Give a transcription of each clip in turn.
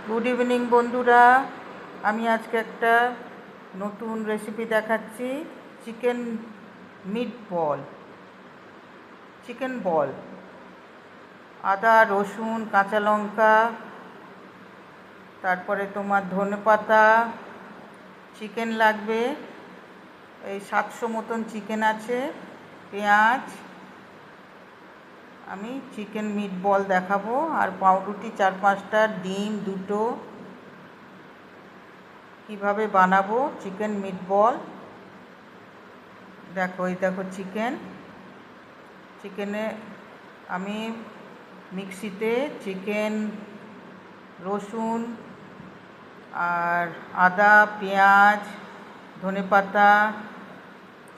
Good evening বন্ধুরা, আমি আজকে একটা নতুন রেসিপি দেখাচ্ছি। চিকেন বল। আদা, রসুন, কাঁচা লঙ্কা, তারপরে তোমার ধনেপাতা, চিকেন লাগবে এই 700 মতন চিকেন আছে, পেঁয়াজ। আমি চিকেন মিট বল দেখাবো, আর পাউরুটি 4-5টা, ডিম 2টো। কীভাবে বানাবো চিকেন মিট বল দেখো। এই দেখো চিকেনে আমি মিক্সিতে চিকেন, রসুন আর আদা, পেঁয়াজ, ধনেপাতা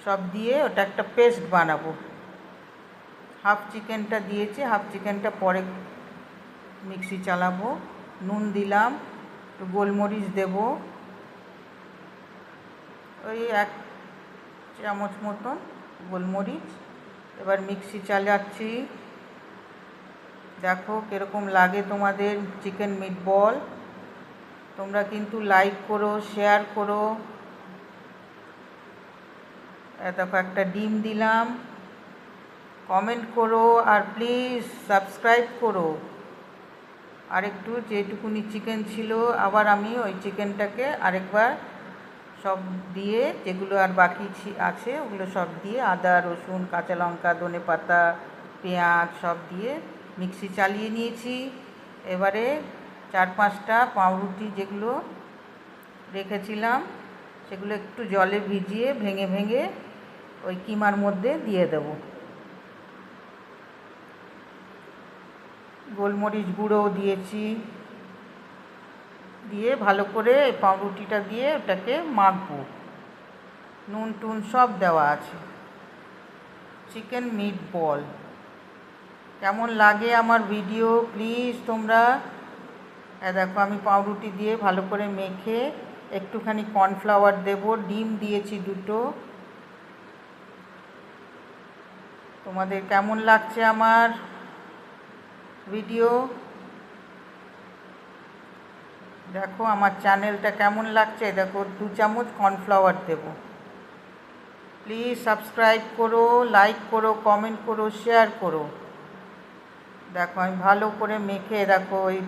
সব দিয়ে ওটা একটা পেস্ট বানাবো। হাফ চিকেনটা দিয়েছি, হাফ চিকেনটা পরে মিক্সি চালাবো। নুন দিলাম, একটু গোলমরিচ দেবো, ওই 1 চামচ মতন গোলমরিচ। এবার মিক্সি চালাচ্ছি। দেখো কীরকম লাগে তোমাদের চিকেন মিট বল। তোমরা কিন্তু লাইক করো, শেয়ার করো। দেখো একটা ডিম দিলাম, কমেন্ট করো, আর প্লিজ সাবস্ক্রাইব করো। আর একটু যেটুকুনি চিকেন ছিল, আবার আমি ওই চিকেনটাকে আরেকবার সব দিয়ে, যেগুলো আর বাকি আছে ওগুলো সব দিয়ে, আদা, রসুন, কাঁচা লঙ্কা, ধনেপাতা, পেঁয়াজ সব দিয়ে মিক্সি চালিয়ে নিয়েছি। এবারে 4-5টা পাউরুটি যেগুলো রেখেছিলাম সেগুলো একটু জলে ভিজিয়ে ভেঙে ভেঙে ওই কিমার মধ্যে দিয়ে দেবো। গোলমরিচ গুঁড়োও দিয়েছি, দিয়ে ভালো করে পাউরুটিটা দিয়ে ওটাকে মাখবো। নুন টুন সব দেওয়া আছে। চিকেন মিট বল কেমন লাগে আমার ভিডিও প্লিজ তোমরা। দেখো আমি পাউরুটি দিয়ে ভালো করে মেখে একটুখানি কর্নফ্লাওয়ার দেবো, ডিম দিয়েছি 2টো। তোমাদের কেমন লাগছে আমার ভিডিও? দেখো আমার চ্যানেলটা কেমন লাগছে। দেখো 2 চামচ কর্নফ্লাওয়ার দেবো। প্লিজ সাবস্ক্রাইব করো, লাইক করো, কমেন্ট করো, শেয়ার করো। দেখো আমি ভালো করে মেখে, দেখো ওই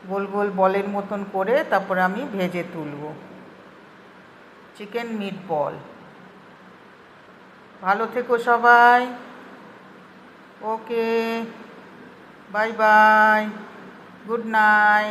গোল গোল বলের মতন করে তারপরে আমি ভেজে তুলব চিকেন মিট বল। ভালো থেকো সবাই। ওকে, বাই বাই, গুড নাইট।